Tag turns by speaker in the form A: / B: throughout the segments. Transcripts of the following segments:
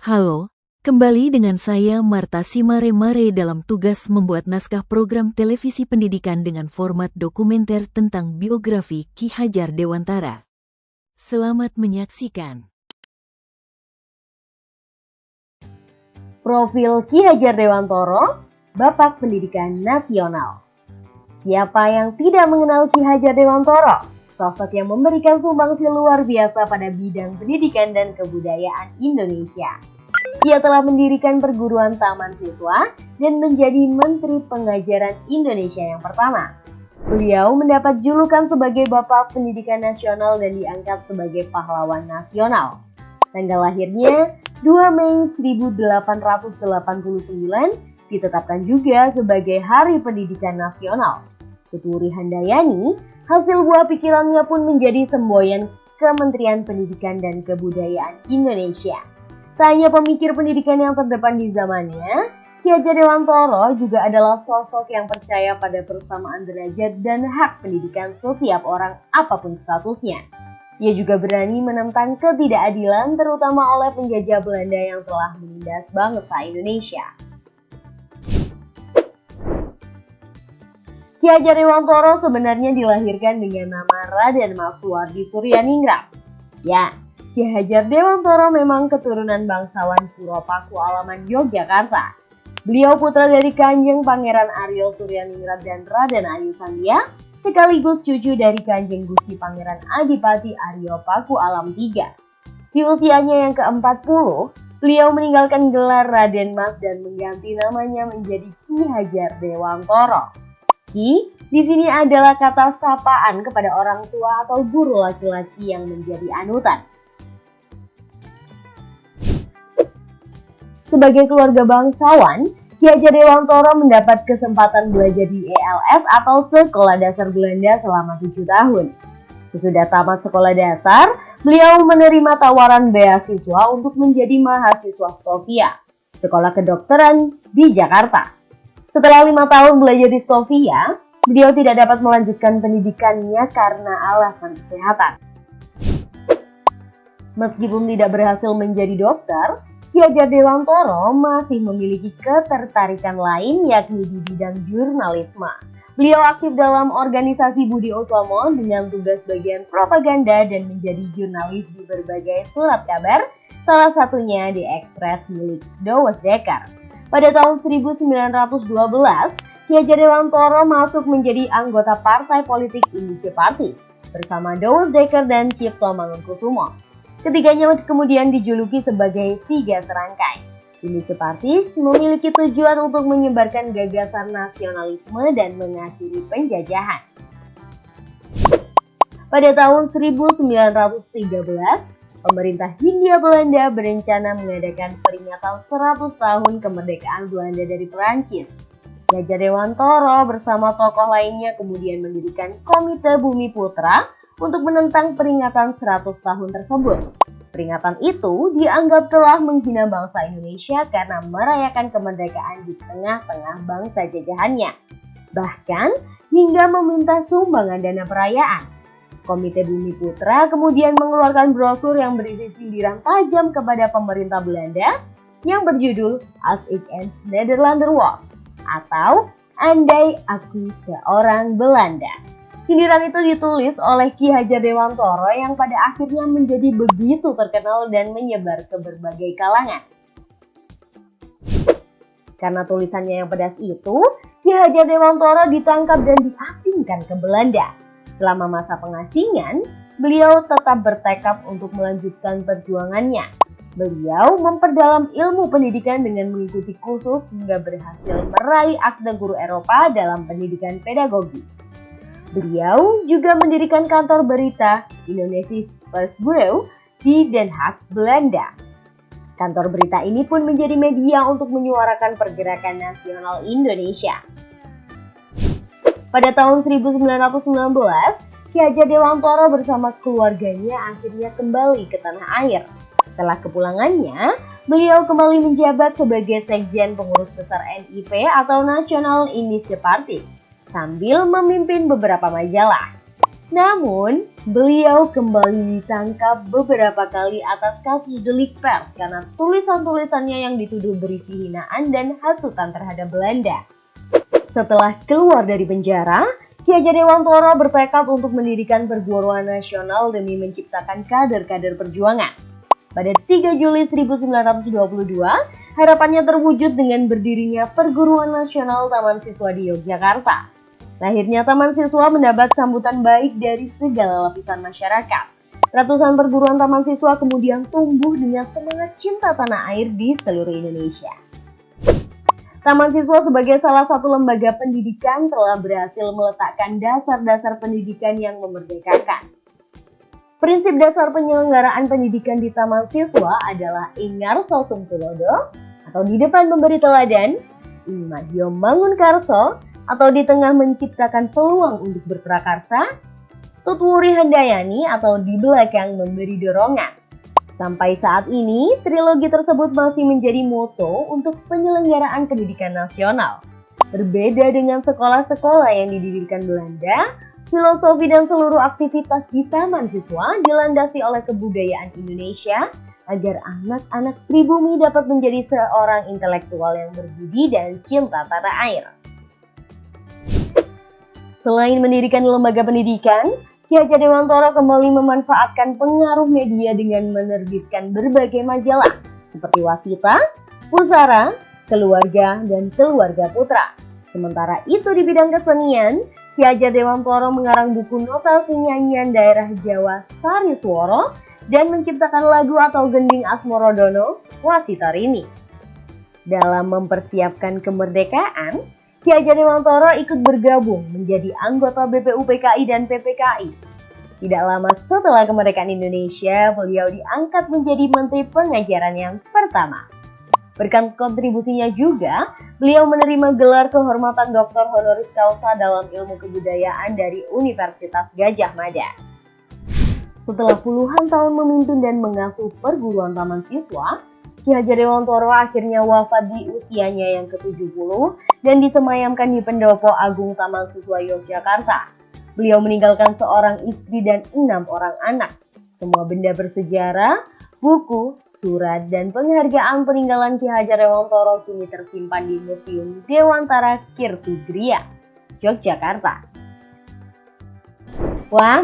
A: Halo, kembali dengan saya Marta Simare-Mare dalam tugas membuat naskah program televisi pendidikan dengan format dokumenter tentang biografi Ki Hajar Dewantara. Selamat menyaksikan.
B: Profil Ki Hajar Dewantara, Bapak Pendidikan Nasional. Siapa yang tidak mengenal Ki Hajar Dewantara? Sosok yang memberikan sumbangsi luar biasa pada bidang pendidikan dan kebudayaan Indonesia. Ia telah mendirikan perguruan taman siswa dan menjadi Menteri Pengajaran Indonesia yang pertama. Beliau mendapat julukan sebagai Bapak Pendidikan Nasional dan diangkat sebagai pahlawan nasional. Tanggal lahirnya 2 Mei 1889 ditetapkan juga sebagai Hari Pendidikan Nasional. Tuturi Handayani, hasil buah pikirannya pun menjadi semboyan Kementerian Pendidikan dan Kebudayaan Indonesia. Tak hanya pemikir pendidikan yang terdepan di zamannya, Ki Hajar Dewantara juga adalah sosok yang percaya pada persamaan derajat dan hak pendidikan setiap orang apapun statusnya. Ia juga berani menentang ketidakadilan terutama oleh penjajah Belanda yang telah menindas bangsa Indonesia. Ki Hajar Dewantara sebenarnya dilahirkan dengan nama Raden Mas Suwardi Suryaningrat. Ya, Ki Hajar Dewantara memang keturunan bangsawan Puro Paku Alaman Yogyakarta. Beliau putra dari Kanjeng Pangeran Aryo Suryaningrat dan Raden Ayu Sandia, sekaligus cucu dari Kanjeng Gusti Pangeran Adipati Aryo Paku Alam III. Di usianya yang ke-40, beliau meninggalkan gelar Raden Mas dan mengganti namanya menjadi Ki Hajar Dewantara. Ki di sini adalah kata sapaan kepada orang tua atau guru laki-laki yang menjadi anutan. Sebagai keluarga bangsawan, Ki Hajar Dewantara mendapat kesempatan belajar di ELS atau Sekolah Dasar Belanda selama 7 tahun. Sesudah tamat sekolah dasar, beliau menerima tawaran beasiswa untuk menjadi mahasiswa Sofia, sekolah kedokteran di Jakarta. Setelah 5 tahun belajar di Sofia, beliau tidak dapat melanjutkan pendidikannya karena alasan kesehatan. Meskipun tidak berhasil menjadi dokter, Ki Hajar Dewantara masih memiliki ketertarikan lain yakni di bidang jurnalisme. Beliau aktif dalam organisasi Budi Utomo dengan tugas bagian propaganda dan menjadi jurnalis di berbagai surat kabar, salah satunya di Express milik Douwe Dekker. Pada tahun 1912, Ki Hajar Dewantara masuk menjadi anggota partai politik Indonesia Partis bersama Douwe Dekker dan Cipto Mangunkusumo. Ketiganya kemudian dijuluki sebagai Tiga Serangkai. Indonesia Partis memiliki tujuan untuk menyebarkan gagasan nasionalisme dan mengakhiri penjajahan. Pada tahun 1913, pemerintah Hindia Belanda berencana mengadakan peringatan 100 tahun kemerdekaan Belanda dari Perancis. Ki Hajar Dewantara bersama tokoh lainnya kemudian mendirikan Komite Bumi Putra untuk menentang peringatan 100 tahun tersebut. Peringatan itu dianggap telah menghina bangsa Indonesia karena merayakan kemerdekaan di tengah-tengah bangsa jajahannya. Bahkan hingga meminta sumbangan dana perayaan. Komite Bumi Putra kemudian mengeluarkan brosur yang berisi sindiran tajam kepada pemerintah Belanda yang berjudul As ik eens Nederlander was, atau Andai Aku Seorang Belanda. Sindiran itu ditulis oleh Ki Hajar Dewantara yang pada akhirnya menjadi begitu terkenal dan menyebar ke berbagai kalangan. Karena tulisannya yang pedas itu, Ki Hajar Dewantara ditangkap dan diasingkan ke Belanda. Selama masa pengasingan, beliau tetap bertekad untuk melanjutkan perjuangannya. Beliau memperdalam ilmu pendidikan dengan mengikuti kursus hingga berhasil meraih akte guru Eropa dalam pendidikan pedagogi. Beliau juga mendirikan kantor berita Indonesisch Persbureau di Den Haag, Belanda. Kantor berita ini pun menjadi media untuk menyuarakan pergerakan nasional Indonesia. Pada tahun 1919, Ki Hajar Dewantara bersama keluarganya akhirnya kembali ke tanah air. Setelah kepulangannya, beliau kembali menjabat sebagai Sekjen Pengurus Besar NIP atau National Indonesian Parties, sambil memimpin beberapa majalah. Namun, beliau kembali ditangkap beberapa kali atas kasus delik pers karena tulisan-tulisannya yang dituduh berisi hinaan dan hasutan terhadap Belanda. Setelah keluar dari penjara, Ki Hajar Dewantara bertekad untuk mendirikan perguruan nasional demi menciptakan kader-kader perjuangan. Pada 3 Juli 1922, harapannya terwujud dengan berdirinya Perguruan Nasional Taman Siswa di Yogyakarta. Lahirnya Taman Siswa mendapat sambutan baik dari segala lapisan masyarakat. Ratusan perguruan taman siswa kemudian tumbuh dengan semangat cinta tanah air di seluruh Indonesia. Taman Siswa sebagai salah satu lembaga pendidikan telah berhasil meletakkan dasar-dasar pendidikan yang memerdekakan. Prinsip dasar penyelenggaraan pendidikan di Taman Siswa adalah Ingar Sosum Tulodo atau di depan memberi teladan, Ing Madya Mangun Karso atau di tengah menciptakan peluang untuk berprakarsa, Tutwuri Handayani atau di belakang memberi dorongan. Sampai saat ini, trilogi tersebut masih menjadi moto untuk penyelenggaraan pendidikan nasional. Berbeda dengan sekolah-sekolah yang didirikan Belanda, filosofi dan seluruh aktivitas di Taman Siswa dilandasi oleh kebudayaan Indonesia agar anak-anak pribumi dapat menjadi seorang intelektual yang berbudi dan cinta tanah air. Selain mendirikan lembaga pendidikan, Ki Hajar Dewantara kembali memanfaatkan pengaruh media dengan menerbitkan berbagai majalah seperti Wasita, Pusara, Keluarga, dan Keluarga Putra. Sementara itu di bidang kesenian, Ki Hajar Dewantara mengarang buku notasi nyanyian daerah Jawa Sariswara dan menciptakan lagu atau gending Asmorodono Wasitarini. Dalam mempersiapkan kemerdekaan, Ki Hajar Dewantara ikut bergabung menjadi anggota BPUPKI dan PPKI. Tidak lama setelah kemerdekaan Indonesia, beliau diangkat menjadi Menteri Pengajaran yang pertama. Berkat kontribusinya juga, beliau menerima gelar kehormatan Dr. Honoris Causa dalam ilmu kebudayaan dari Universitas Gadjah Mada. Setelah puluhan tahun memimpin dan mengasuh perguruan taman siswa, Ki Hajar Dewantara akhirnya wafat di usianya yang ke-70 dan disemayamkan di Pendopo Agung Taman Siswa Yogyakarta. Beliau meninggalkan seorang istri dan 6 orang anak. Semua benda bersejarah, buku, surat, dan penghargaan peninggalan Ki Hajar Dewantara kini tersimpan di Museum Dewantara Kirtigria, Yogyakarta. Wah,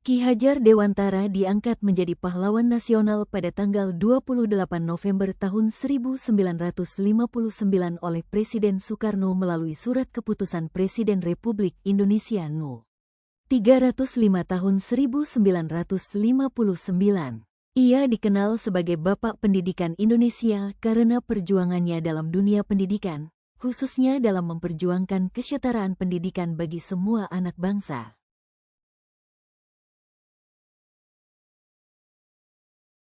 A: Ki Hajar Dewantara diangkat menjadi pahlawan nasional pada tanggal 28 November tahun 1959 oleh Presiden Soekarno melalui Surat Keputusan Presiden Republik Indonesia No. 305 tahun 1959. Ia dikenal sebagai Bapak Pendidikan Indonesia karena perjuangannya dalam dunia pendidikan, khususnya dalam memperjuangkan kesetaraan pendidikan bagi semua anak bangsa.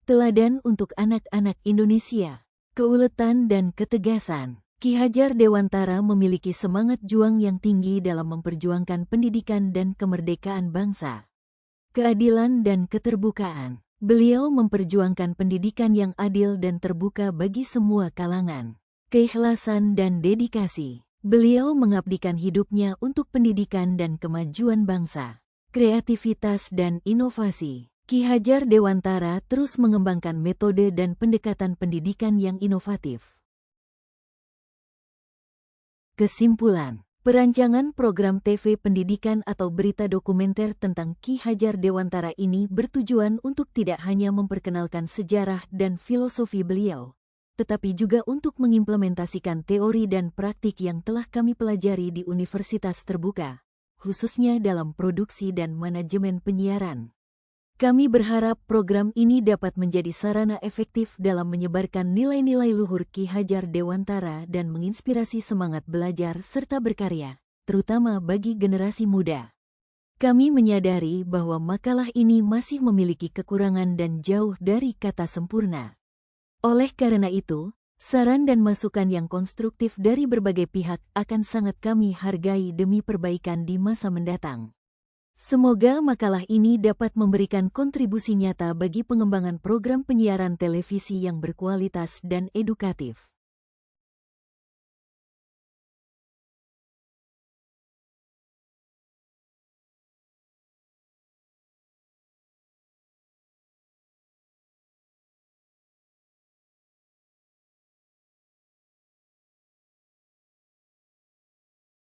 A: Teladan untuk anak-anak Indonesia, keuletan dan ketegasan. Ki Hajar Dewantara memiliki semangat juang yang tinggi dalam memperjuangkan pendidikan dan kemerdekaan bangsa. Keadilan dan keterbukaan. Beliau memperjuangkan pendidikan yang adil dan terbuka bagi semua kalangan. Keikhlasan dan dedikasi. Beliau mengabdikan hidupnya untuk pendidikan dan kemajuan bangsa. Kreativitas dan inovasi. Ki Hajar Dewantara terus mengembangkan metode dan pendekatan pendidikan yang inovatif. Kesimpulan, perancangan program TV pendidikan atau berita dokumenter tentang Ki Hajar Dewantara ini bertujuan untuk tidak hanya memperkenalkan sejarah dan filosofi beliau, tetapi juga untuk mengimplementasikan teori dan praktik yang telah kami pelajari di Universitas Terbuka, khususnya dalam produksi dan manajemen penyiaran. Kami berharap program ini dapat menjadi sarana efektif dalam menyebarkan nilai-nilai luhur Ki Hajar Dewantara dan menginspirasi semangat belajar serta berkarya, terutama bagi generasi muda. Kami menyadari bahwa makalah ini masih memiliki kekurangan dan jauh dari kata sempurna. Oleh karena itu, saran dan masukan yang konstruktif dari berbagai pihak akan sangat kami hargai demi perbaikan di masa mendatang. Semoga makalah ini dapat memberikan kontribusi nyata bagi pengembangan program penyiaran televisi yang berkualitas dan edukatif.